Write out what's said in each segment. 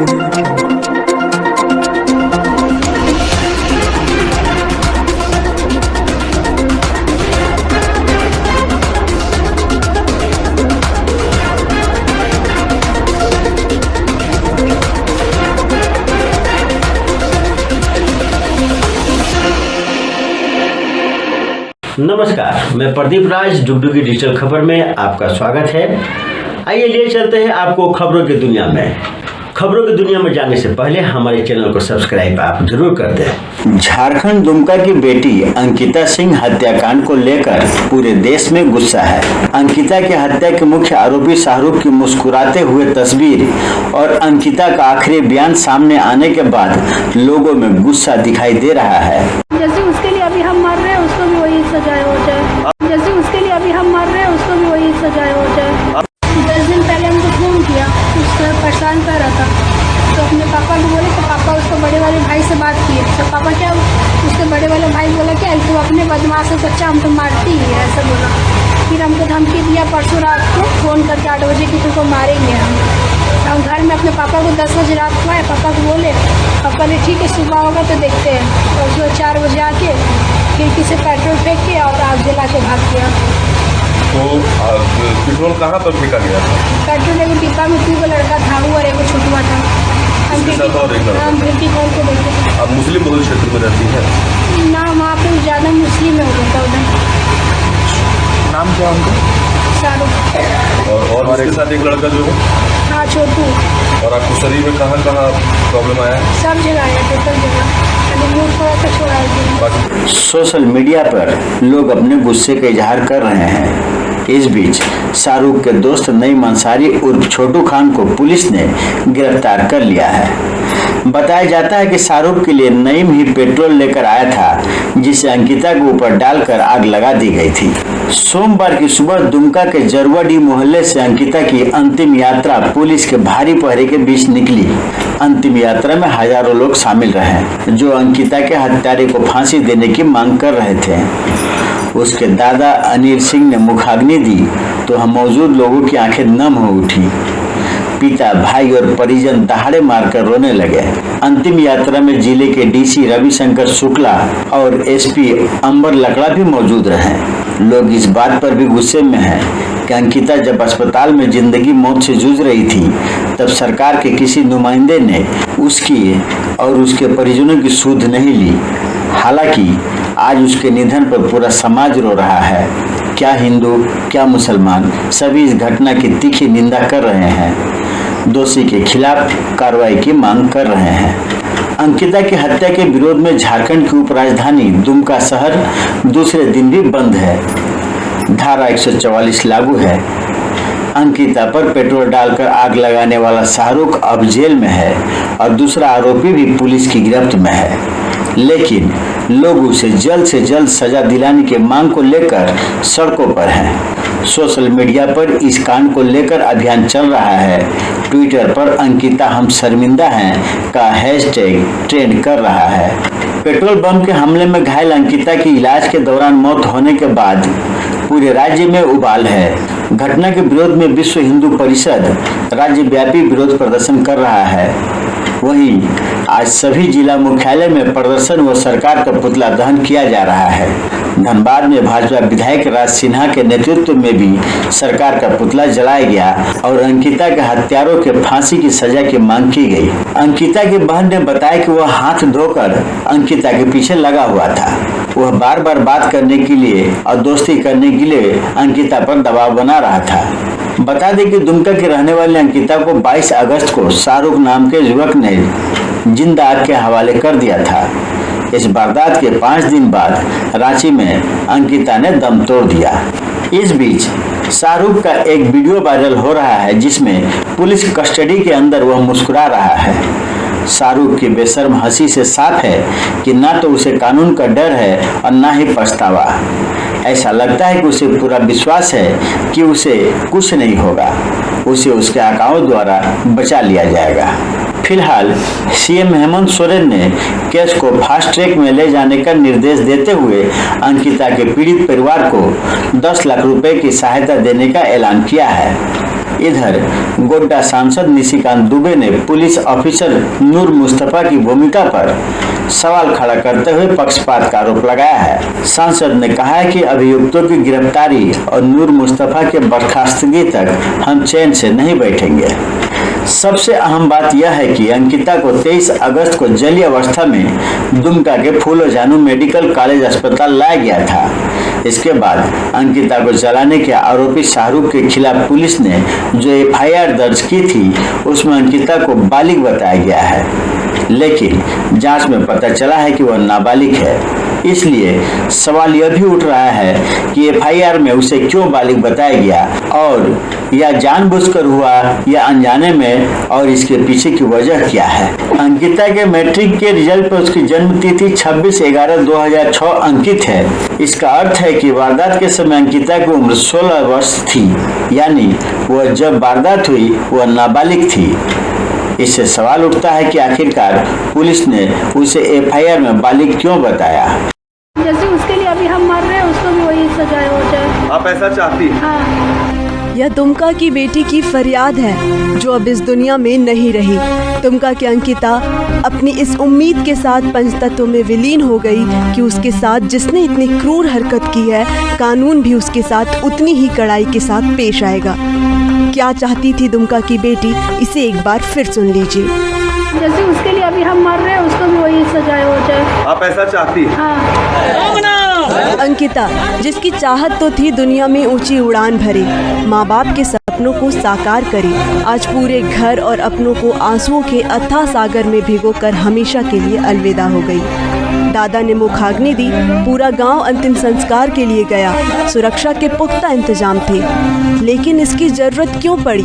नमस्कार, मैं प्रदीप राज डुगडुगी डिजिटल खबर में आपका स्वागत है। आइए ले चलते हैं आपको खबरों की दुनिया में। खबरों की दुनिया में जाने से पहले हमारे चैनल को सब्सक्राइब आप जरूर कर दें। झारखंड दुमका की बेटी अंकिता सिंह हत्याकांड को लेकर पूरे देश में गुस्सा है। अंकिता की हत्या के मुख्य आरोपी शाहरुख की मुस्कुराते हुए तस्वीर और अंकिता का आखिरी बयान सामने आने के बाद लोगों में गुस्सा दिखाई दे रहा है। जैसे उसके लिए अभी हम मर रहे हैं, उसको भी वही सजा हो जाए। जैसे उसके लिए अभी हम मर रहे हैं, उसको भी वही सजा हो जाए। 10 दिन पहले हमको फोन किया, उसको परेशान कर रहा था, तो अपने पापा को बोले तो पापा उसको बड़े वाले भाई से बात किए। तो पापा क्या, उसके बड़े वाले भाई बोला क्या तो अपने बदमाश से सच्चा हम तो मारती ही है, ऐसा बोला। फिर हमको धमकी दिया परसों रात को फ़ोन करके 8 बजे कि तुमको मारेंगे हम घर में अपने पापा को 10 बजे रात को आए, पापा को बोले, पापा ने ठीक है सुबह होगा तो देखते हैं। और उसको 4 बजे आके खिड़की से पेट्रोल फेंक के और आग जला के भाग गया। तो पेट्रोल कहाँ पर फेंका गया था? पेट्रोल एगो डिब्बा में 2 लड़का था और एगो छुटुआ था। हम खिड़की खोल के देखे। आप मुस्लिम बहुल क्षेत्र में रहती हैं ना, वहाँ पे ज़्यादा मुस्लिम है होता उधर। नाम क्या उनका? शाहरुख। और उसके साथ एक लड़का जो है? हाँ, छोटू। और आपको शरीर में कहाँ कहाँ प्रॉब्लम आया? सब जगह आया, टोटल जगह। सोशल मीडिया पर लोग अपने गुस्से का इजहार कर रहे हैं। इस बीच शाहरुख के दोस्त नईम अंसारी उर्फ छोटू खान को पुलिस ने गिरफ्तार कर लिया है। बताया जाता है कि शाहरुख के लिए नईम ही पेट्रोल लेकर आया था, जिसे अंकिता के ऊपर डालकर आग लगा दी गई थी। सोमवार की सुबह दुमका के जरवाडी मोहल्ले से अंकिता की अंतिम यात्रा पुलिस के भारी पहरे के बीच निकली। अंतिम यात्रा में हजारों लोग शामिल रहे, जो अंकिता के हत्यारे को फांसी देने की मांग कर रहे थे। उसके दादा अनिल सिंह ने मुखाग्नि दी तो हम मौजूद लोगों की आंखें नम हो उठी। पिता, भाई और परिजन दहाड़े मारकर रोने लगे। अंतिम यात्रा में जिले के डीसी रविशंकर शुक्ला और एसपी अंबर लकड़ा भी मौजूद रहे। लोग इस बात पर भी गुस्से में हैं कि अंकिता जब अस्पताल में जिंदगी मौत से जूझ रही थी, तब सरकार के किसी नुमाइंदे ने उसकी और उसके परिजनों की सुध नहीं ली। हालांकि आज उसके निधन पर पूरा समाज रो रहा है। क्या हिंदू, क्या मुसलमान, सभी इस घटना की तीखी निंदा कर रहे हैं। दोषी के खिलाफ कार्रवाई की मांग कर रहे हैं। अंकिता की हत्या के विरोध में झारखंड की उपराजधानी दुमका शहर दूसरे दिन भी बंद है। धारा 144 लागू है। अंकिता पर पेट्रोल डालकर आग लगाने वाला शाहरुख अब जेल में है और दूसरा आरोपी भी पुलिस की गिरफ्त में है, लेकिन लोग उसे जल्द से जल्द सजा दिलाने की मांग को लेकर सड़कों पर हैं। सोशल मीडिया पर इस कांड को लेकर अभियान चल रहा है। ट्विटर पर अंकिता हम शर्मिंदा हैं का हैशटैग ट्रेंड कर रहा है। पेट्रोल बम के हमले में घायल अंकिता की इलाज के दौरान मौत होने के बाद पूरे राज्य में उबाल है। घटना के विरोध में विश्व हिंदू परिषद राज्यव्यापी विरोध प्रदर्शन कर रहा है। वहीं आज सभी जिला मुख्यालय में प्रदर्शन व सरकार का पुतला दहन किया जा रहा है। धनबाद में भाजपा विधायक राज सिन्हा के नेतृत्व में भी सरकार का पुतला जलाया गया और अंकिता के हत्यारों के फांसी की सजा की मांग की गई। अंकिता की बहन ने बताया कि वह हाथ धोकर अंकिता के पीछे लगा हुआ था। वह बार बार बात करने के लिए और दोस्ती करने के लिए अंकिता पर दबाव बना रहा था। बता दें कि दुमका के रहने वाले अंकिता को 22 अगस्त को शाहरुख नाम के युवक ने जिंदा आग के हवाले कर दिया था। इस वारदात के 5 दिन बाद रांची में अंकिता ने दम तोड़ दिया। इस बीच शाहरुख का एक वीडियो वायरल हो रहा है, जिसमें पुलिस कस्टडी के अंदर वह मुस्कुरा रहा है। शाहरुख की बेशर्म हंसी से साफ है कि ना तो उसे कानून का डर है और ना ही पछतावा। ऐसा लगता है कि उसे पूरा विश्वास है कि उसे कुछ नहीं होगा, उसे उसके आकाओं द्वारा बचा लिया जाएगा। फिलहाल सीएम हेमंत सोरेन ने केस को फास्ट ट्रैक में ले जाने का निर्देश देते हुए अंकिता के पीड़ित परिवार को 10 लाख रुपए की सहायता देने का ऐलान किया है। इधर गोड्डा सांसद निशिकांत दुबे ने पुलिस ऑफिसर नूर मुस्तफा की भूमिका पर सवाल खड़ा करते हुए पक्षपात का आरोप लगाया है। सांसद ने कहा है कि अभियुक्तों की गिरफ्तारी और नूर मुस्तफा के बर्खास्तगी तक हम चैन से नहीं बैठेंगे। सबसे अहम बात यह है कि अंकिता को 23 अगस्त को जलीय अवस्था में दुमका के फूलो जानू मेडिकल कॉलेज अस्पताल लाया गया था। इसके बाद अंकिता को जलाने के आरोपी शाहरुख के खिलाफ पुलिस ने जो एफआईआर दर्ज की थी उसमें अंकिता को बालिग बताया गया है, लेकिन जांच में पता चला है कि वह नाबालिग है। इसलिए सवाल यह भी उठ रहा है कि एफआईआर में उसे क्यों बालिग बताया गया और यह जानबूझकर हुआ या अनजाने में, और इसके पीछे की वजह क्या है। अंकिता के मैट्रिक के रिजल्ट पर उसकी जन्म तिथि 26/11/2006 अंकित है। इसका अर्थ है कि वारदात के समय अंकिता की उम्र 16 वर्ष थी, यानी वह जब वारदात हुई वह नाबालिग थी। इससे सवाल उठता है कि आखिरकार पुलिस ने उसे एफआईआर में बालिग क्यों बताया। जैसे उसके लिए अभी हम मर रहे हैं, उसको भी वही सजा हो जाए। आप ऐसा चाहती हैं? हाँ। यह दुमका की बेटी की फरियाद है जो अब इस दुनिया में नहीं रही। दुमका की अंकिता अपनी इस उम्मीद के साथ पंचतत्व में विलीन हो गई कि उसके साथ जिसने इतनी क्रूर हरकत की है, कानून भी उसके साथ उतनी ही कड़ाई के साथ पेश आएगा। क्या चाहती थी दुमका की बेटी, इसे एक बार फिर सुन लीजिए। जैसे उसके लिए अभी हम मर रहे हैं, उसको भी वही सजा हो जाए। आप ऐसा चाहती हैं? हाँ। अंकिता, जिसकी चाहत तो थी दुनिया में ऊंची उड़ान भरे, माँ बाप के सपनों को साकार करे, आज पूरे घर और अपनों को आंसुओं के अथाह सागर में भिगोकर हमेशा के लिए अलविदा हो गई। दादा ने मुखाग्नि दी, पूरा गांव अंतिम संस्कार के लिए गया, सुरक्षा के पुख्ता इंतजाम थे, लेकिन इसकी जरूरत क्यों पड़ी?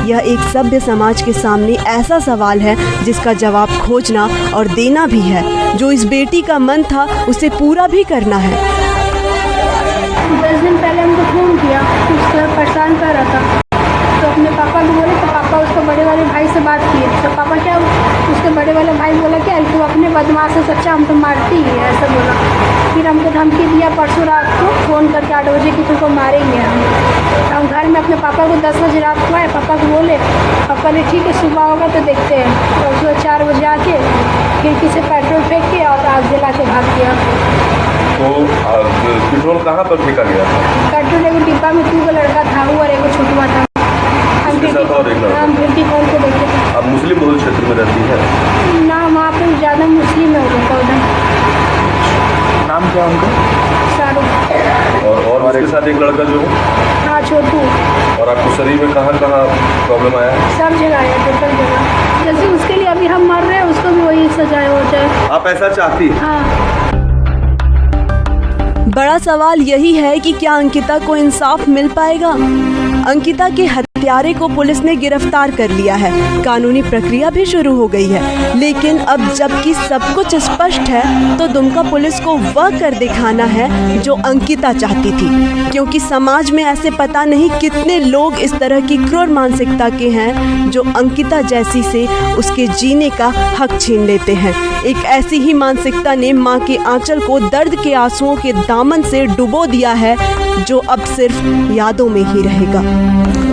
यह एक सभ्य समाज के सामने ऐसा सवाल है जिसका जवाब खोजना और देना भी है। जो इस बेटी का मन था उसे पूरा भी करना है। 10 दिन पहले हमको फोन किया, उसको परेशान कर रहा था, तो अपने पापा को बोले, तो पापा उसको बड़े वाले भाई से बात किए, तो पापा क्या, उसके बड़े वाले भाई बोला क्या, तू अपने बदमाश से सच्चा हम तो मारती ही है, ऐसा बोला। फिर हमको धमकी दिया परसों रात को फ़ोन करके 8 बजे कि तुमको मारेंगे हम घर में अपने पापा को 10 बजे रात को आए, पापा को बोले, पापा ने ठीक है सुबह होगा तो देखते हैं। और सुबह 4 बजे आके खिड़की से पेट्रोल फेंक के और आग जला के भाग गया। तो पेट्रोल कहाँ पर फेंका गया था? पेट्रोल एगो डिब्बा में 2 लड़का था, वो और एगो छोटुआ था। उसके साथ और एक लड़का? हम खिड़की खोल के देखे थे। आप मुस्लिम बहुल क्षेत्र में रहती है ना? वहाँ पे ज़्यादा मुस्लिम है उधर। नाम क्या उनका? शाहरुख। और उसके साथ एक लड़का जो है? हाँ, छोटू। और आपको शरीर में कहाँ कहाँ प्रॉब्लम आया? सब जगह है, टोटल जगह। जैसे उसके लिए अभी हम मर रहे हैं, उसको भी वही सजा हो जाए। आप ऐसा चाहती हैं? हाँ। बड़ा सवाल यही है कि क्या अंकिता को इंसाफ मिल पाएगा? अंकिता के हत्यारे को पुलिस ने गिरफ्तार कर लिया है, कानूनी प्रक्रिया भी शुरू हो गई है, लेकिन अब जबकि सब कुछ स्पष्ट है तो दुमका पुलिस को वह कर दिखाना है जो अंकिता चाहती थी, क्योंकि समाज में ऐसे पता नहीं कितने लोग इस तरह की क्रूर मानसिकता के हैं जो अंकिता जैसी से उसके जीने का हक छीन लेते हैं। एक ऐसी ही मानसिकता ने माँ के आंचल को दर्द के आंसुओं के दामन से डुबो दिया है जो अब सिर्फ यादों में ही रहेगा।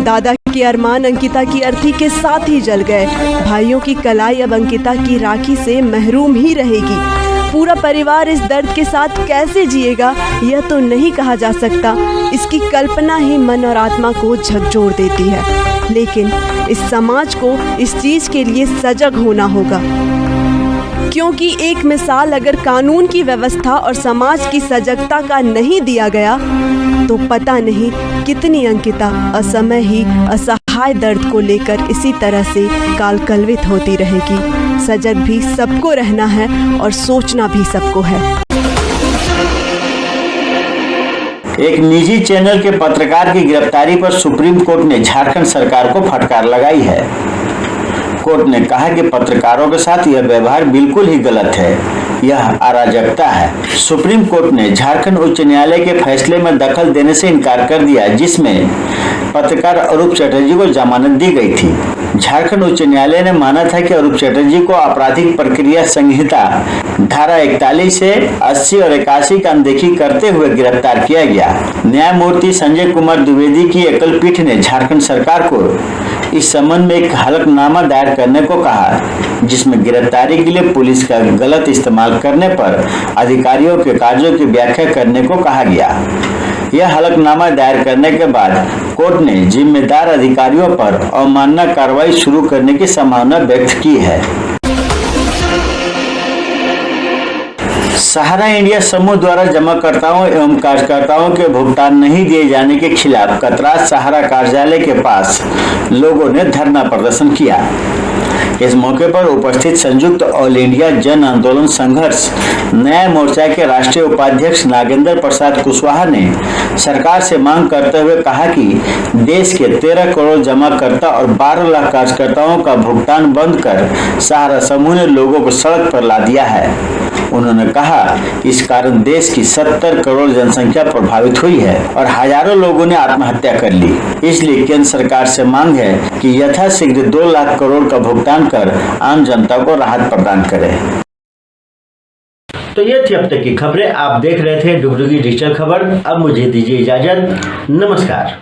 दादा के अरमान अंकिता की अर्थी के साथ ही जल गए। भाइयों की कलाई अब अंकिता की राखी से महरूम ही रहेगी। पूरा परिवार इस दर्द के साथ कैसे जिएगा यह तो नहीं कहा जा सकता। इसकी कल्पना ही मन और आत्मा को झकझोर देती है, लेकिन इस समाज को इस चीज के लिए सजग होना होगा, क्योंकि एक मिसाल अगर कानून की व्यवस्था और समाज की सजगता का नहीं दिया गया तो पता नहीं कितनी अंकिता असमय ही असहाय दर्द को लेकर इसी तरह से काल कलवित होती रहेगी। सजग भी सबको रहना है और सोचना भी सबको है। एक निजी चैनल के पत्रकार की गिरफ्तारी पर सुप्रीम कोर्ट ने झारखंड सरकार को फटकार लगाई है। कोर्ट ने कहा कि पत्रकारों के साथ यह व्यवहार बिल्कुल ही गलत है, यह अराजकता है। सुप्रीम कोर्ट ने झारखंड उच्च न्यायालय के फैसले में दखल देने से इनकार कर दिया, जिसमें पत्रकार अरूप चटर्जी को जमानत दी गई थी। झारखंड उच्च न्यायालय ने माना था कि अरूप चटर्जी को आपराधिक प्रक्रिया संहिता धारा 41 से 80 और 81 का अनदेखी करते हुए गिरफ्तार किया गया। न्यायमूर्ति संजय कुमार द्विवेदी की एकल पीठ ने झारखंड सरकार को इस संबंध में एक हलफनामा दायर करने को कहा, जिसमें गिरफ्तारी के लिए पुलिस का गलत इस्तेमाल करने पर अधिकारियों के कार्यों की व्याख्या करने को कहा गया। यह हलफनामा दायर करने के बाद कोर्ट ने जिम्मेदार अधिकारियों पर अवमानना कार्रवाई शुरू करने की संभावना व्यक्त की है। सहारा इंडिया समूह द्वारा जमाकर्ताओं एवं कार्यकर्ताओं के भुगतान नहीं दिए जाने के खिलाफ कतरात सहारा कार्यालय के पास लोगों ने धरना प्रदर्शन किया। इस मौके पर उपस्थित संयुक्त ऑल इंडिया जन आंदोलन संघर्ष न्याय मोर्चा के राष्ट्रीय उपाध्यक्ष नागेंद्र प्रसाद कुशवाहा ने सरकार से मांग करते हुए कहा कि देश के 13 करोड़ जमाकर्ता और 12 लाख कार्यकर्ताओं का भुगतान बंद कर सहारा समूह ने लोगों को सड़क पर ला दिया है। उन्होंने कहा इस कारण देश की 70 करोड़ जनसंख्या प्रभावित हुई है और हजारों लोगों ने आत्महत्या कर ली। इसलिए केंद्र सरकार से मांग है कि यथाशीघ्र 2 लाख करोड़ का भुगतान कर आम जनता को राहत प्रदान करे। तो ये थी अब तक की खबरें। आप देख रहे थे डुगडुगी डिजिटल खबर। अब मुझे दीजिए इजाजत। नमस्कार।